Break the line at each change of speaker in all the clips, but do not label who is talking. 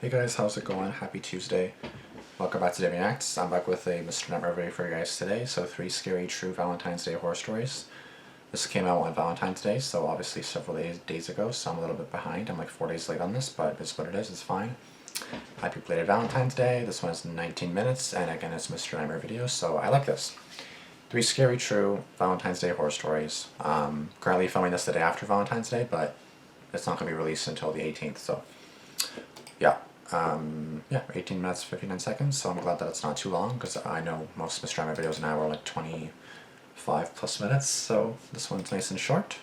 Hey guys, how's it going? Happy Tuesday. Welcome back to Damian. I'm back with a Mr. Nightmare video for you guys today. So 3 scary true Valentine's Day horror stories. This came out on Valentine's Day, so obviously several days ago, so I'm a little bit behind. I'm like 4 days late on this, but it's what it is, it's fine. Happy belated Valentine's Day. This one is 19 minutes, and again it's Mr. Nightmare video, so I like this. 3 scary true Valentine's Day horror stories. Currently filming this the day after Valentine's Day, but it's not going to be released until the 18th, so yeah. 18 minutes, 59 seconds, so I'm glad that it's not too long, because I know most Mr. Nightmare videos now are like 25 plus minutes, so this one's nice and short.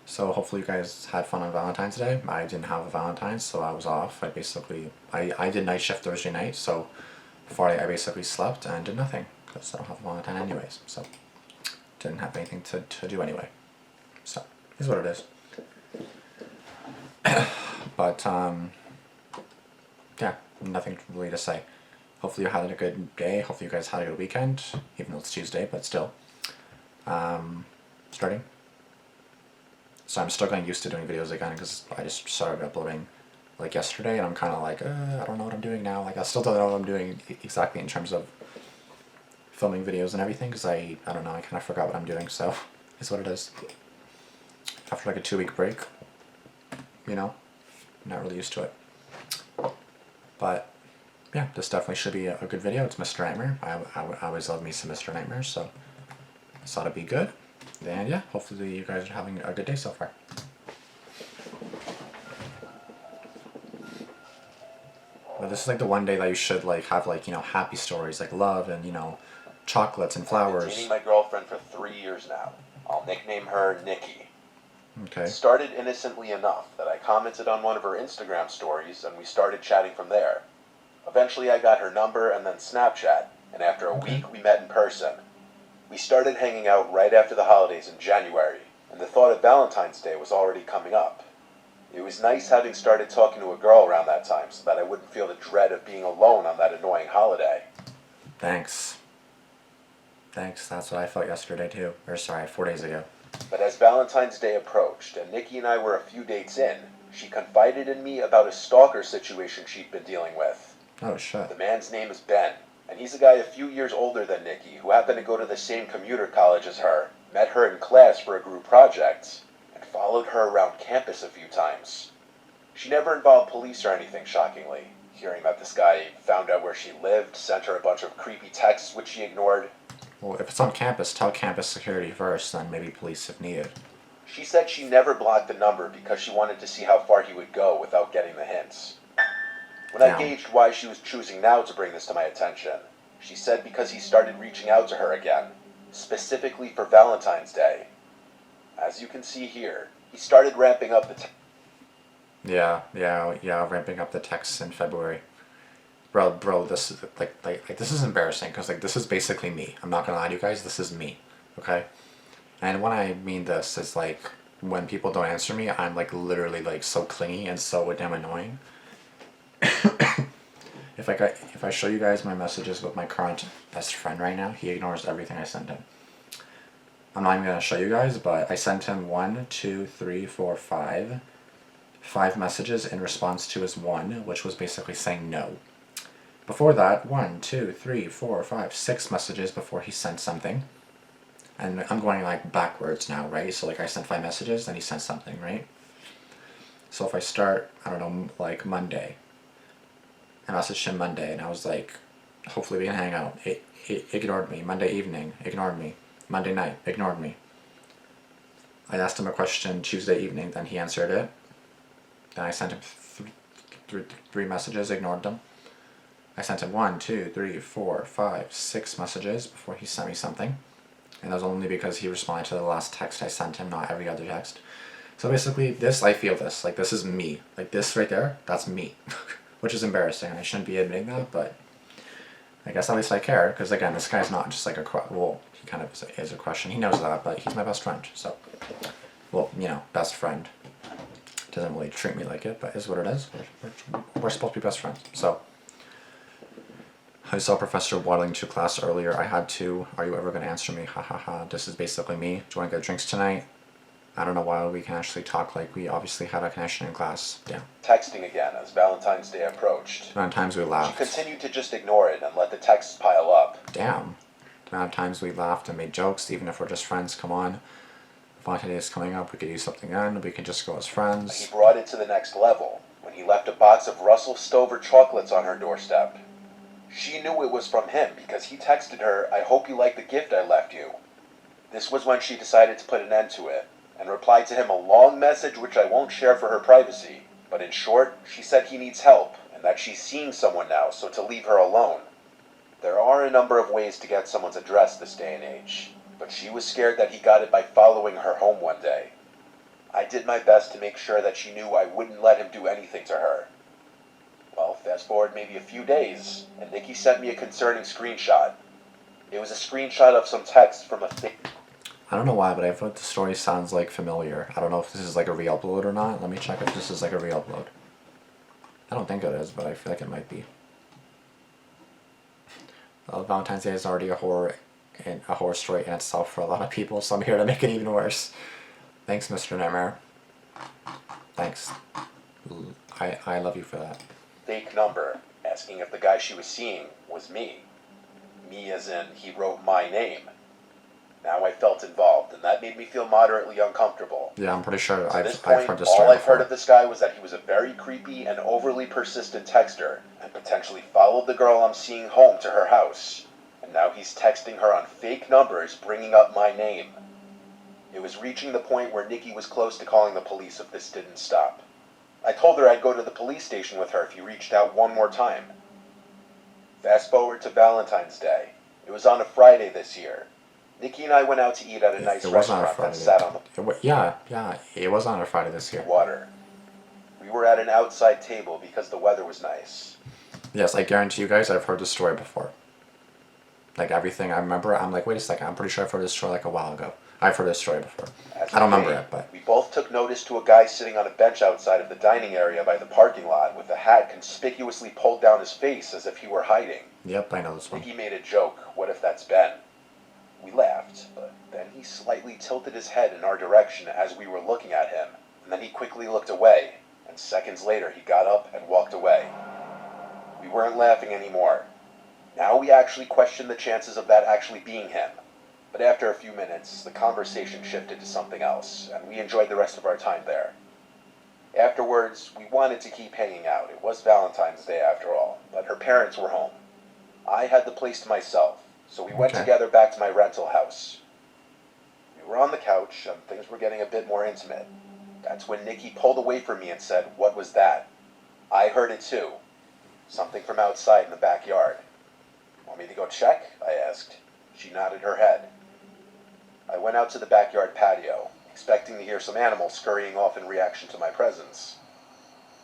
So hopefully you guys had fun on Valentine's Day. I didn't have a Valentine's, so I was off. I did night shift Thursday night, so Friday I basically slept and did nothing, because I don't have a Valentine anyways, so didn't have anything to do anyway. So, here's what it is. But, yeah, nothing really to say. Hopefully you had a good day. Hopefully you guys had a good weekend, even though it's Tuesday, but still. Starting. So I'm still getting used to doing videos again, because I just started uploading like yesterday, and I'm kind of like, I don't know what I'm doing now. Like, I still don't know what I'm doing exactly in terms of filming videos and everything, because I don't know, I kind of forgot what I'm doing, so it's what it is. After like a 2-week break, you know, not really used to it. But yeah, this definitely should be a good video. It's Mr. Nightmare. I always love me some Mr. Nightmare, so I thought it'd be good. And yeah, hopefully you guys are having a good day so far. But this is like the one day that you should like have like, you know, happy stories, like love and, you know, chocolates and flowers.
I've been dating my girlfriend for 3 years now. I'll nickname her Nikki.
Okay.
It started innocently enough that I commented on one of her Instagram stories and we started chatting from there. Eventually I got her number and then Snapchat, and after a week we met in person. We started hanging out right after the holidays in January, and the thought of Valentine's Day was already coming up. It was nice having started talking to a girl around that time so that I wouldn't feel the dread of being alone on that annoying holiday.
Thanks. That's what I felt yesterday too. Or sorry, 4 days ago.
But as Valentine's Day approached and Nikki and I were a few dates in, she confided in me about a stalker situation she'd been dealing with.
Oh shit.
The man's name is Ben, and he's a guy a few years older than Nikki who happened to go to the same commuter college as her, met her in class for a group project, and followed her around campus a few times. She never involved police or anything, shockingly. Hearing that this guy found out where she lived, sent her a bunch of creepy texts which she ignored.
Well, if it's on campus, tell campus security first, then maybe police if needed.
She said she never blocked the number because she wanted to see how far he would go without getting the hints. When I gauged why she was choosing now to bring this to my attention, she said because he started reaching out to her again, specifically for Valentine's Day. As you can see here, he started ramping up the
ramping up the texts in February. Bro, this is like this is embarrassing, because like this is basically me. I'm not gonna lie to you guys, this is me, okay? And when I mean this, is like when people don't answer me, I'm like literally like so clingy and so damn annoying. If I show you guys my messages with my current best friend right now, he ignores everything I send him. I'm not even gonna show you guys, but I sent him 5 messages in response to his one, which was basically saying no. Before that, 6 messages before he sent something. And I'm going like backwards now, right? So like I sent 5 messages, then he sent something, right? So if I start, I don't know, like Monday, I messaged him Monday, and I was like, hopefully we can hang out. It ignored me. Monday evening, ignored me. Monday night, ignored me. I asked him a question Tuesday evening, then he answered it. Then I sent him 3 messages, ignored them. I sent him 6 messages before he sent me something. And that was only because he responded to the last text I sent him, not every other text. So basically, I feel this. Like, this is me. Like, this right there, that's me. Which is embarrassing. I shouldn't be admitting that, but I guess at least I care. Because again, this guy's not just like he kind of is a question. He knows that, but he's my best friend. So, well, you know, best friend. Doesn't really treat me like it, but is what it is. We're supposed to be best friends. So, I saw Professor waddling to class earlier. I had to. Are you ever going to answer me? Ha ha ha. This is basically me. Do you want to get drinks tonight? I don't know why we can actually talk like we obviously had a connection in class. Yeah.
Texting again as Valentine's Day approached.
The amount of times we
She
laughed.
continued to just ignore it and let the texts pile up.
Damn. The amount of times we laughed and made jokes, even if we're just friends, come on. Valentine's Day is coming up, we could use something then, we can just go as
He
friends.
brought it to the next level when he left a box of Russell Stover chocolates on her doorstep. She knew it was from him because he texted her, "I hope you like the gift I left you." This was when she decided to put an end to it, and replied to him a long message which I won't share for her privacy. But in short, she said he needs help, and that she's seeing someone now, so to leave her alone. There are a number of ways to get someone's address this day and age, but she was scared that he got it by following her home one day. I did my best to make sure that she knew I wouldn't let him do anything to her. Well, fast forward maybe a few days, and Nikki sent me a concerning screenshot. It was a screenshot of some text from a
I don't know why, but I feel like the story sounds like familiar. I don't know if this is like a re-upload or not. Let me check if this is like a re-upload. I don't think it is, but I feel like it might be. Well, Valentine's Day is already a horror story in itself for a lot of people, so I'm here to make it even worse. Thanks, Mr. Nightmare. Thanks. I love you for that.
fake number asking if the guy she was seeing was me. Me as in he wrote my name. Now I felt involved, and that made me feel moderately uncomfortable.
Yeah, I'm pretty sure
At this
I've
point,
heard this
all
story
I've heard
before.
of this guy was that he was a very creepy and overly persistent texter, and potentially followed the girl I'm seeing home to her house. And now he's texting her on fake numbers, bringing up my name. It was reaching the point where Nikki was close to calling the police if this didn't stop. I told her I'd go to the police station with her if he reached out one more time. Fast forward to Valentine's Day. It was on a Friday this year. Nikki and I went out to eat at a nice
It was on a
restaurant
Friday.
that sat on the
Yeah, it was on a Friday this year.
water. We were at an outside table because the weather was nice.
Yes, I guarantee you guys I've heard this story before. Like everything, I remember, I'm like, wait a second, I'm pretty sure I've heard this story like a while ago. I've heard this story before.
As
I don't
we
remember
ate,
it, but
we both took notice to a guy sitting on a bench outside of the dining area by the parking lot with a hat conspicuously pulled down his face as if he were hiding.
yep, I know this one.
Nikki made a joke, "What if that's Ben?" We laughed, but then he slightly tilted his head in our direction as we were looking at him, and then he quickly looked away, and seconds later he got up and walked away. We weren't laughing anymore. Now we actually questioned the chances of that actually being him. But after a few minutes, the conversation shifted to something else, and we enjoyed the rest of our time there. Afterwards, we wanted to keep hanging out. It was Valentine's Day after all, but her parents were home. I had the place to myself, so we went
Okay.
together back to my rental house. We were on the couch, and things were getting a bit more intimate. That's when Nikki pulled away from me and said, "What was that?" I heard it too. Something from outside in the backyard. "Want me to go check?" I asked. She nodded her head. I went out to the backyard patio, expecting to hear some animals scurrying off in reaction to my presence.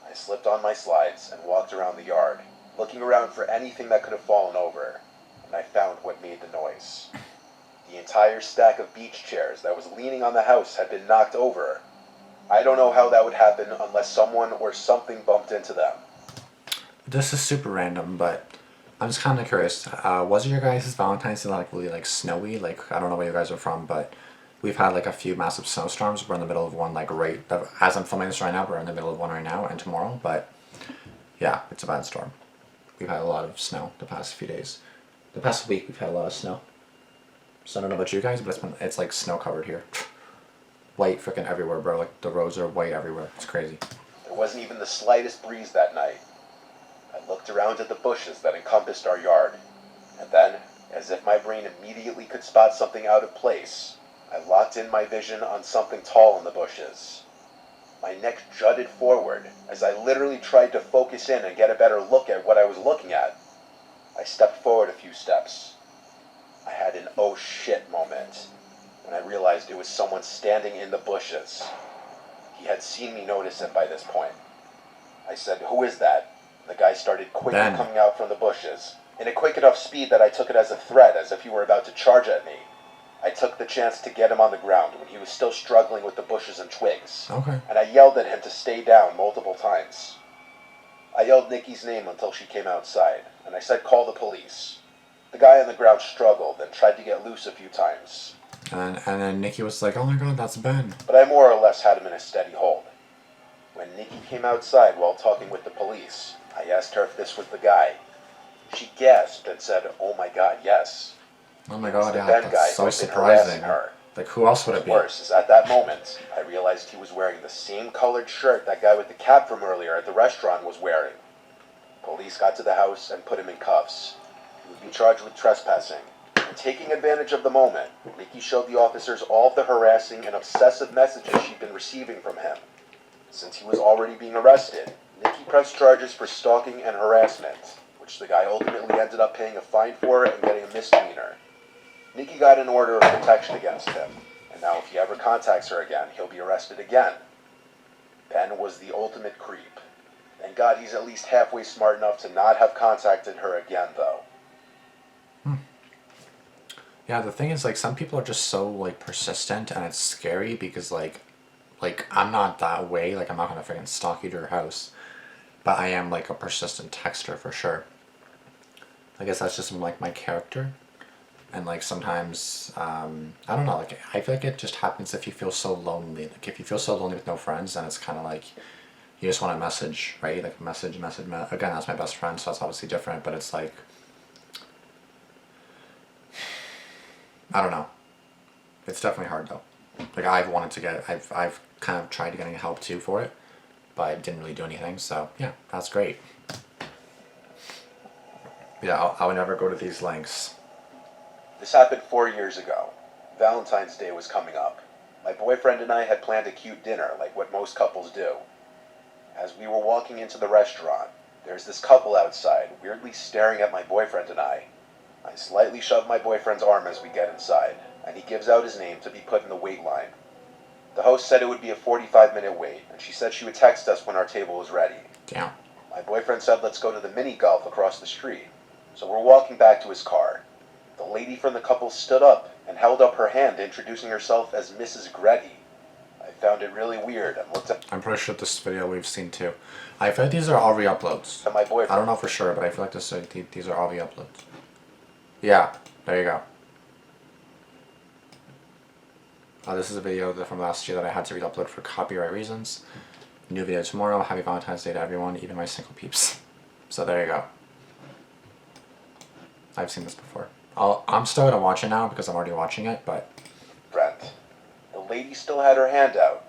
I slipped on my slides and walked around the yard, looking around for anything that could have fallen over, and I found what made the noise. The entire stack of beach chairs that was leaning on the house had been knocked over. I don't know how that would happen unless someone or something bumped into them.
This is super random, but I'm just kind of curious. Was your guys' Valentine's Day like really like snowy? Like I don't know where you guys are from, but we've had like a few massive snowstorms. We're in the middle of one like right as I'm filming this right now. We're in the middle of one right now and tomorrow, but yeah, it's a bad storm. We've had a lot of snow the past few days. The past week we've had a lot of snow. So I don't know about you guys, but it's like snow covered here. White freaking everywhere, bro. Like the roads are white everywhere. It's crazy.
There wasn't even the slightest breeze that night. I looked around at the bushes that encompassed our yard, and then, as if my brain immediately could spot something out of place, I locked in my vision on something tall in the bushes. My neck jutted forward as I literally tried to focus in and get a better look at what I was looking at. I stepped forward a few steps. I had an oh shit moment when I realized it was someone standing in the bushes. He had seen me notice it by this point. I said, "Who is that?" The guy started quickly
Ben.
coming out from the bushes, in a quick enough speed that I took it as a threat, as if he were about to charge at me. I took the chance to get him on the ground when he was still struggling with the bushes and twigs,
Okay.
and I yelled at him to stay down multiple times. I yelled Nikki's name until she came outside, and I said, "Call the police." The guy on the ground struggled and tried to get loose a few times.
And then Nikki was like, "Oh my God, that's Ben."
but I more or less had him in a steady hold. When Nikki came outside while talking with the police, I asked her if this was the guy. She gasped and said, "Oh my God, yes."
Oh my
It was
God,
the
yeah,
Ben
that's
guy who
so
had been harassing
surprising.
her.
Like, who else would
What's
it be?
worse is at that moment, I realized he was wearing the same colored shirt that guy with the cap from earlier at the restaurant was wearing. Police got to the house and put him in cuffs. He would be charged with trespassing. And taking advantage of the moment, Nikki showed the officers all of the harassing and obsessive messages she'd been receiving from him. Since he was already being arrested, Nikki pressed charges for stalking and harassment, which the guy ultimately ended up paying a fine for and getting a misdemeanor. Nikki got an order of protection against him, and now if he ever contacts her again, he'll be arrested again. Ben was the ultimate creep. Thank God he's at least halfway smart enough to not have contacted her again, though.
Yeah, the thing is, like, some people are just so, like, persistent, and it's scary because, like, I'm not that way. Like, I'm not gonna freaking stalk you to your house. But I am, like, a persistent texter for sure. I guess that's just, like, my character. And, like, sometimes, I don't know, like, I feel like it just happens if you feel so lonely. Like, if you feel so lonely with no friends, then it's kind of like, you just want a message, right? Like, again, that's my best friend, so that's obviously different, but it's like, I don't know. It's definitely hard, though. Like, I've kind of tried getting help, too, for it, but I didn't really do anything, so, yeah, that's great. Yeah, I would never go to these lengths.
This happened 4 years ago. Valentine's Day was coming up. My boyfriend and I had planned a cute dinner, like what most couples do. As we were walking into the restaurant, there's this couple outside, weirdly staring at my boyfriend and I. I slightly shove my boyfriend's arm as we get inside, and he gives out his name to be put in the wait line. The host said it would be a 45-minute wait, and she said she would text us when our table was ready.
Damn.
My boyfriend said let's go to the mini golf across the street. So we're walking back to his car. The lady from the couple stood up and held up her hand, introducing herself as Mrs. Gretty. I found it really weird and looked
I'm pretty sure this video we've seen too. I feel like these are all re-uploads.
at my boyfriend.
I don't know for sure, but I feel like these are all re-uploads. Yeah, there you go. This is a video from last year that I had to re-upload for copyright reasons. New video tomorrow. Happy Valentine's Day to everyone, even my single peeps. So there you go. I've seen this before. I'm still gonna watch it now because I'm already watching it, but
Brent. The lady still had her hand out.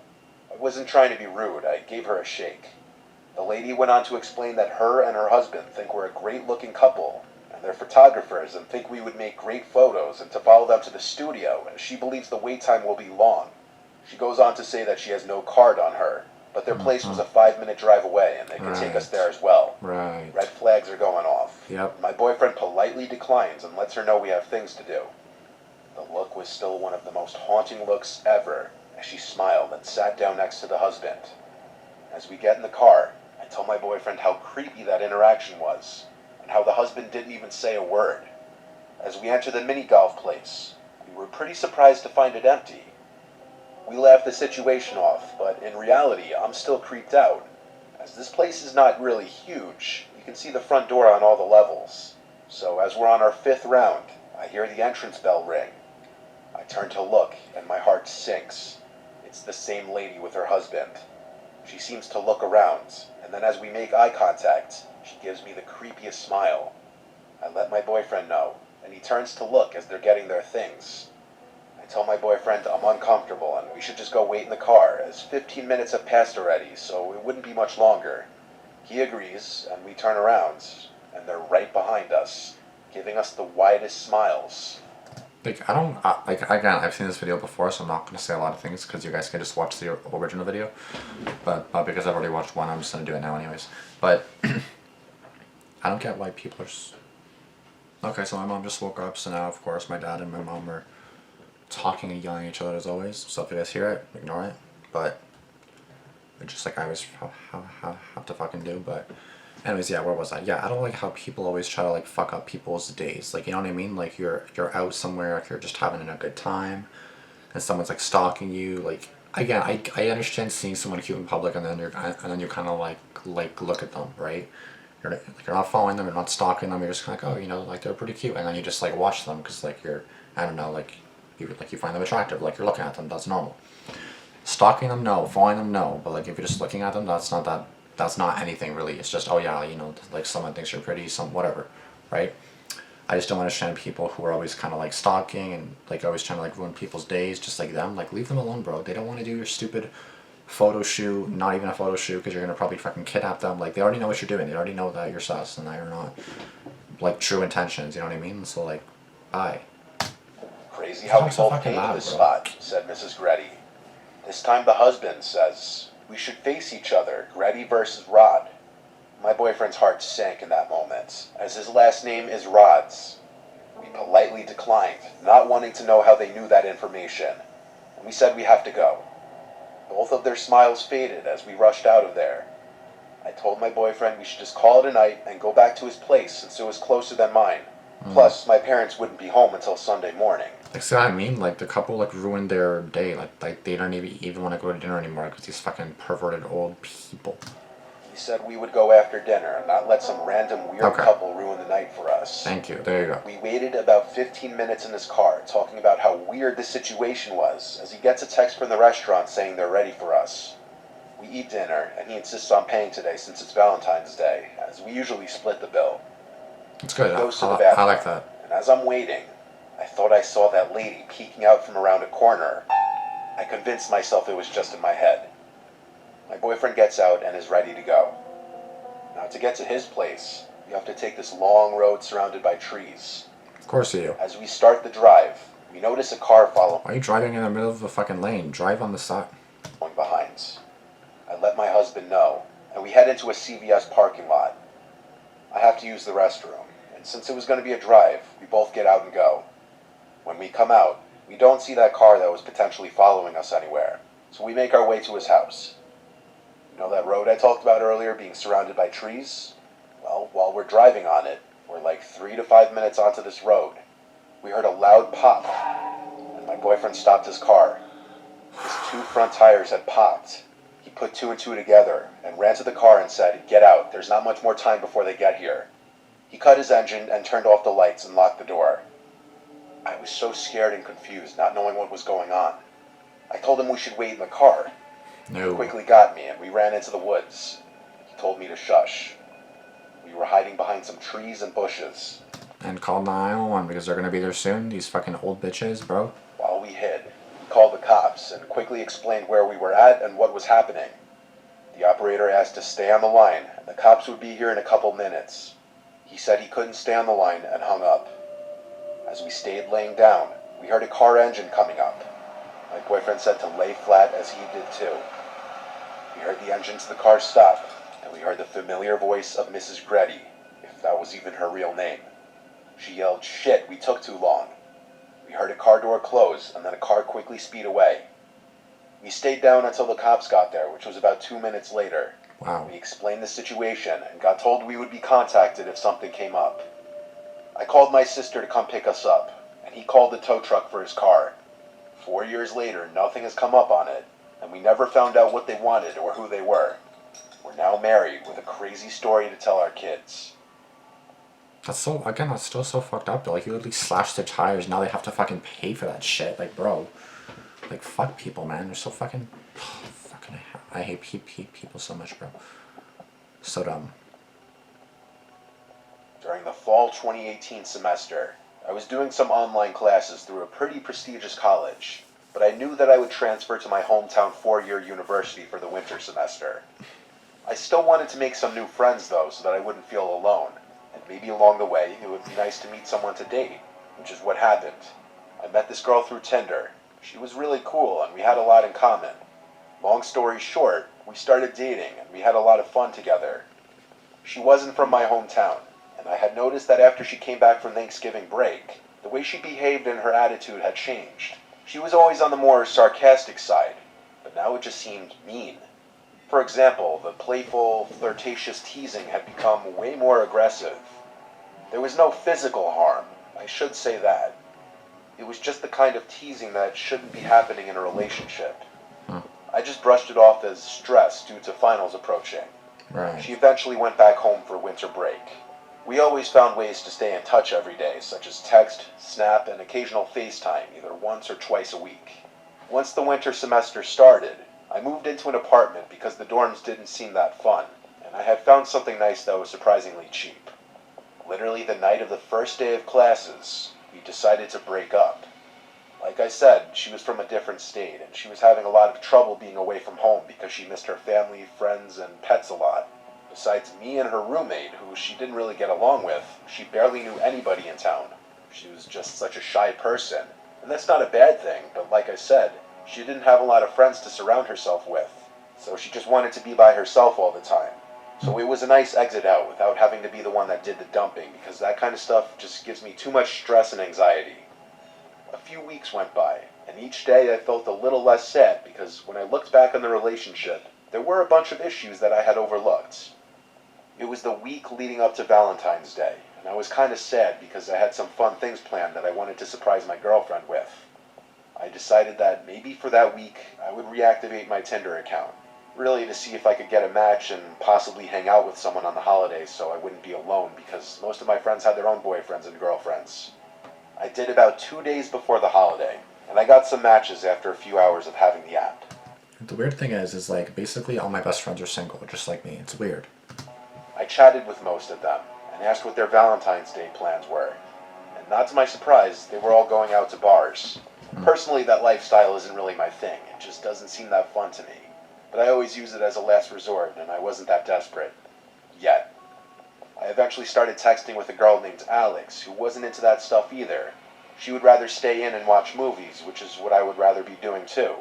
I wasn't trying to be rude. I gave her a shake. The lady went on to explain that her and her husband think we're a great-looking couple, and they're photographers and think we would make great photos, and to follow them to the studio, as she believes the wait time will be long. She goes on to say that she has no card on her, but their place was a 5-minute drive away, and they could take us there as well.
right.
Red flags are going off.
Yep.
My boyfriend politely declines and lets her know we have things to do. The look was still one of the most haunting looks ever, as she smiled and sat down next to the husband. As we get in the car, I tell my boyfriend how creepy that interaction was, and how the husband didn't even say a word. As we enter the mini golf place, we were pretty surprised to find it empty. We laughed the situation off, but in reality, I'm still creeped out. As this place is not really huge, you can see the front door on all the levels. So as we're on our 5th round, I hear the entrance bell ring. I turn to look, and my heart sinks. It's the same lady with her husband. She seems to look around, and then as we make eye contact, she gives me the creepiest smile. I let my boyfriend know, and he turns to look as they're getting their things. I tell my boyfriend I'm uncomfortable and we should just go wait in the car, as 15 minutes have passed already, so it wouldn't be much longer. He agrees, and we turn around, and they're right behind us, giving us the widest smiles.
Like, I don't, like, again, I've seen this video before, so I'm not going to say a lot of things, because you guys can just watch the original video, but because I've already watched one, I'm just going to do it now anyways, but, I don't get why people are, okay, so my mom just woke up, so now, of course, my dad and my mom are talking and yelling at each other as always, so if you guys hear it, ignore it, but, it's just like I always have to fucking do, but, anyways, yeah, where was I? Yeah, I don't like how people always try to, like, fuck up people's days. Like, you know what I mean? Like, you're out somewhere, like, you're just having a good time, and someone's, like, stalking you. Like, again, I understand seeing someone cute in public, and then you kind of, like, look at them, right? You're not following them, you're not stalking them, you're just kind of like, oh, you know, like, they're pretty cute, and then you just, like, watch them, because, like, I don't know, like, you find them attractive, like you're looking at them, that's normal. Stalking them, no. Following them, no. But like if you're just looking at them, that's not anything really. It's just, oh yeah, like someone thinks you're pretty, some whatever, right? I just don't understand people who are always kind of like stalking and like always trying to like ruin people's days, just like them. Like leave them alone, bro. They don't want to do your stupid photo shoot, not even a photo shoot, because you're gonna probably fucking kidnap them. Like they already know what you're doing. They already know that you're sus and that you're not like true intentions. You know what I mean? So like, bye.
Crazy how we
so
both
fucking
came to
loud,
this
bro.
spot, said Mrs. Gretty. This time the husband says, we should face each other, Gretty versus Rod. My boyfriend's heart sank in that moment, as his last name is Rods. We politely declined, not wanting to know how they knew that information, and we said we have to go. Both of their smiles faded as we rushed out of there. I told my boyfriend we should just call it a night and go back to his place since it was closer than mine. Plus, my parents wouldn't be home until Sunday morning.
Like, see what I mean? Like, the couple, like, ruined their day. Like they don't even want to go to dinner anymore because these fucking perverted old people.
He said we would go after dinner and not let some random weird couple ruin the night for us.
Thank you. There you go.
We waited about 15 minutes in his car, talking about how weird the situation was, as he gets a text from the restaurant saying they're ready for us. We eat dinner, and he insists on paying today since it's Valentine's Day, as we usually split the bill.
It's good.
He goes to the bathroom,
I like that.
and as I'm waiting, I thought I saw that lady peeking out from around a corner. I convinced myself it was just in my head. My boyfriend gets out and is ready to go. Now, to get to his place, you have to take this long road surrounded by trees.
Of course you do.
As we start the drive, we notice a car following.
Why are you driving in the middle of a fucking lane? Drive on the side.
Behind. I let my husband know, and we head into a CVS parking lot. I have to use the restroom, and since it was going to be a drive, we both get out and go. When we come out, we don't see that car that was potentially following us anywhere, so we make our way to his house. You know that road I talked about earlier being surrounded by trees? Well, while we're driving on it, we're like 3 to 5 minutes onto this road, we heard a loud pop, and my boyfriend stopped his car. His 2 front tires had popped. He put 2 and 2 together and ran to the car and said, "Get out, there's not much more time before they get here." He cut his engine and turned off the lights and locked the door. I was so scared and confused, not knowing what was going on. I told him we should wait in the car.
No.
He quickly got me and we ran into the woods. He told me to shush. We were hiding behind some trees and bushes.
And call 911 because they're gonna be there soon. These fucking old bitches, bro.
While we hid, we called the cops and quickly explained where we were at and what was happening. The operator asked to stay on the line, and the cops would be here in a couple minutes. He said he couldn't stay on the line and hung up. As we stayed laying down, we heard a car engine coming up. My boyfriend said to lay flat as he did too. We heard the engine to the car stop, and we heard the familiar voice of Mrs. Gretty, if that was even her real name. She yelled, "Shit, we took too long." We heard a car door close, and then a car quickly speed away. We stayed down until the cops got there, which was about 2 minutes later.
Wow.
We explained the situation and got told we would be contacted if something came up. I called my sister to come pick us up, and he called the tow truck for his car. 4 years later, nothing has come up on it, and we never found out what they wanted or who they were. We're now married with a crazy story to tell our kids.
That's still so fucked up though. Like, you at least slashed their tires, now they have to fucking pay for that shit. Like, bro. Like, fuck people, man. They're so fucking... I hate people so much, bro. So dumb.
During the fall 2018 semester, I was doing some online classes through a pretty prestigious college, but I knew that I would transfer to my hometown 4-year university for the winter semester. I still wanted to make some new friends though, so that I wouldn't feel alone, and maybe along the way it would be nice to meet someone to date, which is what happened. I met this girl through Tinder. She was really cool and we had a lot in common. Long story short, we started dating and we had a lot of fun together. She wasn't from my hometown, and I had noticed that after she came back from Thanksgiving break, the way she behaved and her attitude had changed. She was always on the more sarcastic side, but now it just seemed mean. For example, the playful, flirtatious teasing had become way more aggressive. There was no physical harm, I should say that. It was just the kind of teasing that shouldn't be happening in a relationship. I just brushed it off as stress due to finals approaching.
Right.
She eventually went back home for winter break. We always found ways to stay in touch every day, such as text, Snap, and occasional FaceTime, either once or twice a week. Once the winter semester started, I moved into an apartment because the dorms didn't seem that fun, and I had found something nice that was surprisingly cheap. Literally the night of the first day of classes, we decided to break up. Like I said, she was from a different state, and she was having a lot of trouble being away from home because she missed her family, friends, and pets a lot. Besides me and her roommate, who she didn't really get along with, she barely knew anybody in town. She was just such a shy person. And that's not a bad thing, but like I said, she didn't have a lot of friends to surround herself with. So she just wanted to be by herself all the time. So it was a nice exit out without having to be the one that did the dumping, because that kind of stuff just gives me too much stress and anxiety. A few weeks went by, and each day I felt a little less sad because when I looked back on the relationship, there were a bunch of issues that I had overlooked. It was the week leading up to Valentine's Day, and I was kind of sad because I had some fun things planned that I wanted to surprise my girlfriend with. I decided that maybe for that week I would reactivate my Tinder account, really to see if I could get a match and possibly hang out with someone on the holidays so I wouldn't be alone because most of my friends had their own boyfriends and girlfriends. I did about 2 days before the holiday, and I got some matches after a few hours of having the app.
The weird thing is like basically all my best friends are single, just like me. It's weird.
I chatted with most of them and asked what their Valentine's Day plans were, and not to my surprise, they were all going out to bars. Personally, that lifestyle isn't really my thing. It just doesn't seem that fun to me. But I always use it as a last resort, and I wasn't that desperate. Yet. I eventually started texting with a girl named Alex, who wasn't into that stuff either. She would rather stay in and watch movies, which is what I would rather be doing too.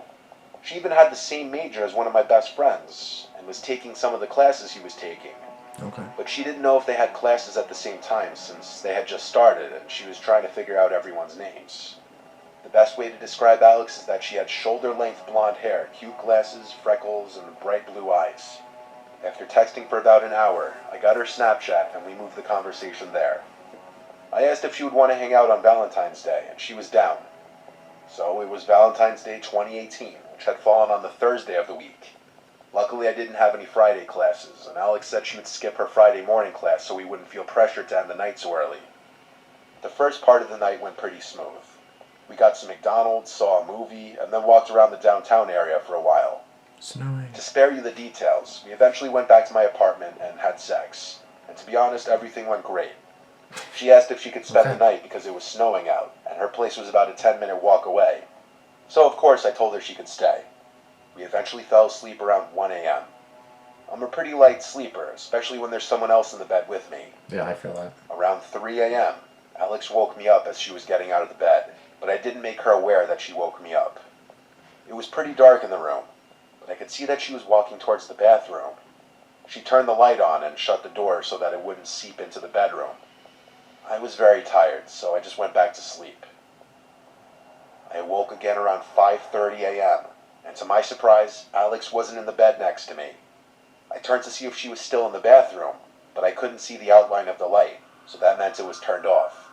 She even had the same major as one of my best friends, and was taking some of the classes he was taking.
Okay.
But she didn't know if they had classes at the same time since they had just started, and she was trying to figure out everyone's names. The best way to describe Alex is that she had shoulder-length blonde hair, cute glasses, freckles, and bright blue eyes. After texting for about an hour, I got her Snapchat and we moved the conversation there. I asked if she would want to hang out on Valentine's Day, and she was down. So it was Valentine's Day 2018, which had fallen on the Thursday of the week. Luckily I didn't have any Friday classes, and Alex said she would skip her Friday morning class so we wouldn't feel pressured to end the night so early. The first part of the night went pretty smooth. We got some McDonald's, saw a movie, and then walked around the downtown area for a while.
Snowing.
To spare you the details, we eventually went back to my apartment and had sex. And to be honest, everything went great. She asked if she could spend the night because it was snowing out, and her place was about a 10-minute walk away. So of course I told her she could stay. We eventually fell asleep around 1 a.m. I'm a pretty light sleeper, especially when there's someone else in the bed with me.
Yeah, I feel that.
Around 3 a.m., Alex woke me up as she was getting out of the bed, but I didn't make her aware that she woke me up. It was pretty dark in the room, but I could see that she was walking towards the bathroom. She turned the light on and shut the door so that it wouldn't seep into the bedroom. I was very tired, so I just went back to sleep. I awoke again around 5:30 a.m., and to my surprise, Alex wasn't in the bed next to me. I turned to see if she was still in the bathroom, but I couldn't see the outline of the light, so that meant it was turned off.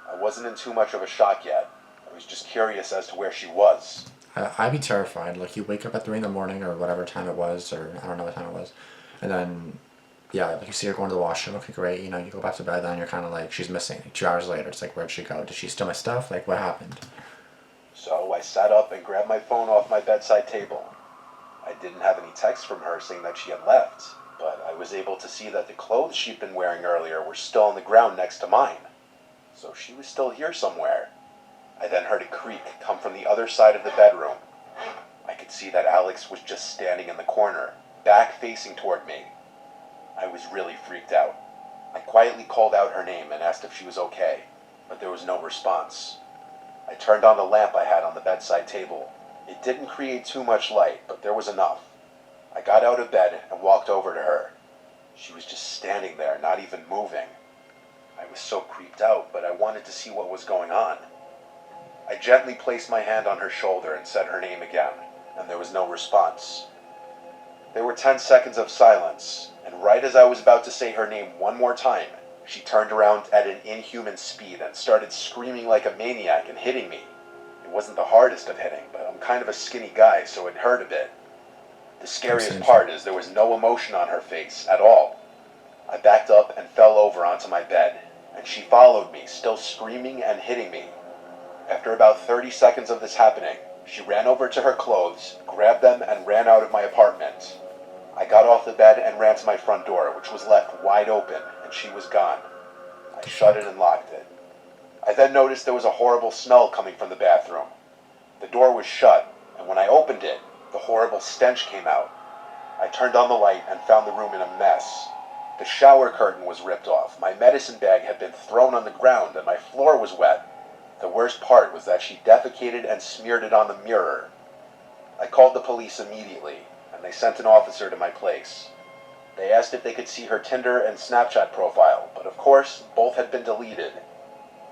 I wasn't in too much of a shock yet. I was just curious as to where she was.
I'd be terrified. Like, you wake up at 3 in the morning or whatever time it was, or I don't know what time it was, and then, yeah, like you see her going to the washroom, okay, great, you know, you go back to bed, then you're kind of like, she's missing. 2 hours later, it's like, where'd she go? Did she steal my stuff? Like, what happened?
So I sat up and grabbed my phone off my bedside table. I didn't have any text from her saying that she had left, but I was able to see that the clothes she'd been wearing earlier were still on the ground next to mine. So she was still here somewhere. I then heard a creak come from the other side of the bedroom. I could see that Alex was just standing in the corner, back facing toward me. I was really freaked out. I quietly called out her name and asked if she was okay, but there was no response. I turned on the lamp I had on the bedside table. It didn't create too much light, but there was enough. I got out of bed and walked over to her. She was just standing there, not even moving. I was so creeped out, but I wanted to see what was going on. I gently placed my hand on her shoulder and said her name again, and there was no response. There were 10 seconds of silence, and right as I was about to say her name one more time, she turned around at an inhuman speed and started screaming like a maniac and hitting me. It wasn't the hardest of hitting, but I'm kind of a skinny guy, so it hurt a bit. The scariest part is there was no emotion on her face at all. I backed up and fell over onto my bed, and she followed me, still screaming and hitting me. After about 30 seconds of this happening, she ran over to her clothes, grabbed them, and ran out of my apartment. I got off the bed and ran to my front door, which was left wide open, and she was gone. I shut it and locked it. I then noticed there was a horrible smell coming from the bathroom. The door was shut, and when I opened it, the horrible stench came out. I turned on the light and found the room in a mess. The shower curtain was ripped off, my medicine bag had been thrown on the ground, and my floor was wet. The worst part was that she defecated and smeared it on the mirror. I called the police immediately, and they sent an officer to my place. They asked if they could see her Tinder and Snapchat profile, but of course, both had been deleted.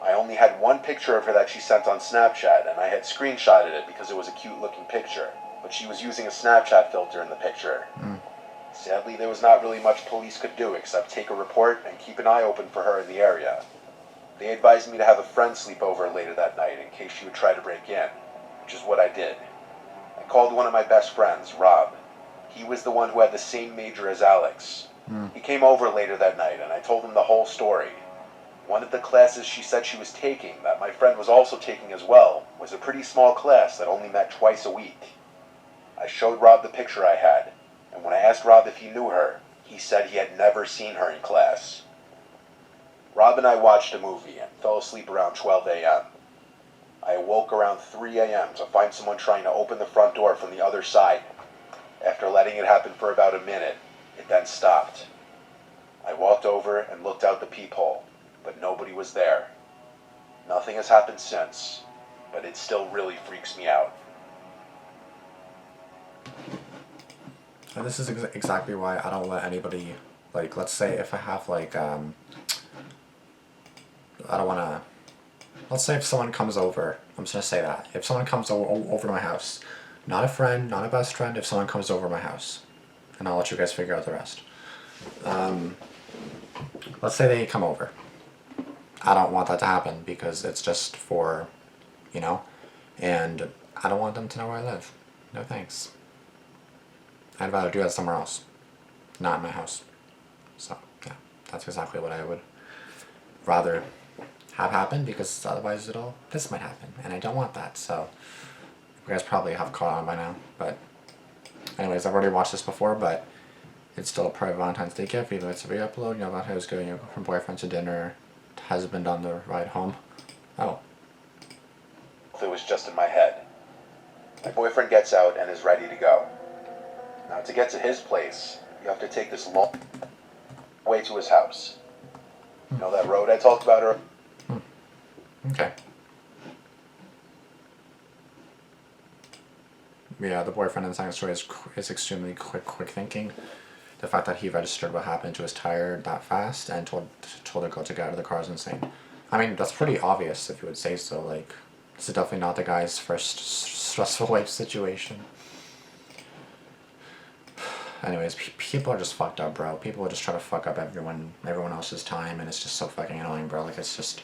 I only had one picture of her that she sent on Snapchat, and I had screenshotted it because it was a cute-looking picture, but she was using a Snapchat filter in the picture. Sadly, there was not really much police could do except take a report and keep an eye open for her in the area. They advised me to have a friend sleep over later that night in case she would try to break in, which is what I did. I called one of my best friends, Rob. He was the one who had the same major as Alex. He came over later that night, and I told him the whole story. One of the classes she said she was taking, that my friend was also taking as well, was a pretty small class that only met twice a week. I showed Rob the picture I had, and when I asked Rob if he knew her, he said he had never seen her in class. Rob and I watched a movie and fell asleep around 12 a.m. I awoke around 3 a.m. to find someone trying to open the front door from the other side. After letting it happen for about a minute, it then stopped. I walked over and looked out the peephole, but nobody was there. Nothing has happened since, but it still really freaks me out.
And this is exactly why I don't let anybody, like, let's say if I have, like, I don't want to, let's say if someone comes over, I'm just going to say that, if someone comes over to my house, not a friend, not a best friend, if someone comes over my house, and I'll let you guys figure out the rest. Let's say they come over. I don't want that to happen because it's just for, you know, and I don't want them to know where I live. No thanks. I'd rather do that somewhere else, not in my house. So, yeah, that's exactly what I would rather have happen, because otherwise this might happen, and I don't want that. So, you guys probably have caught on by now, but anyways, I've already watched this before, but it's still a private Valentine's Day gift, even though it's a re-upload. You know about how it's going from boyfriend to dinner, husband on the ride home. Oh.
It was just in my head. My boyfriend gets out and is ready to go. Now, to get to his place, you have to take this long way to his house. You know that road I talked about earlier?
Okay. Yeah, the boyfriend in the second story is extremely quick thinking. The fact that he registered what happened to his tire that fast and told the girl to get out of the car is insane. I mean, that's pretty obvious if you would say so. Like, this is definitely not the guy's first stressful life situation. Anyways, people are just fucked up, bro. People are just trying to fuck up everyone else's time, and it's just so fucking annoying, bro. Like, it's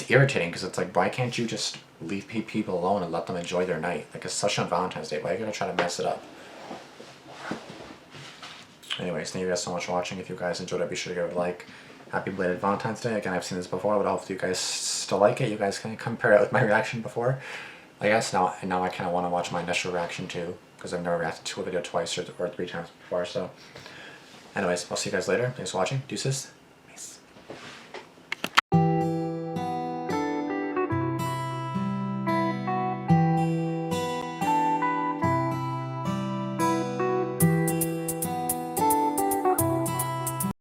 irritating, because it's like, why can't you just leave people alone and let them enjoy their night? Like, it's such on Valentine's Day. Why are you gonna try to mess it up? Anyways, thank you guys so much for watching. If you guys enjoyed it, be sure to give it a like. Happy belated Valentine's Day. Again, I've seen this before, but hopefully you guys still like it. You guys can compare it with my reaction before. I guess now I kind of want to watch my initial reaction too, because I've never reacted to a video twice or 3 times before. So anyways, I'll see you guys later. Thanks for watching. Deuces.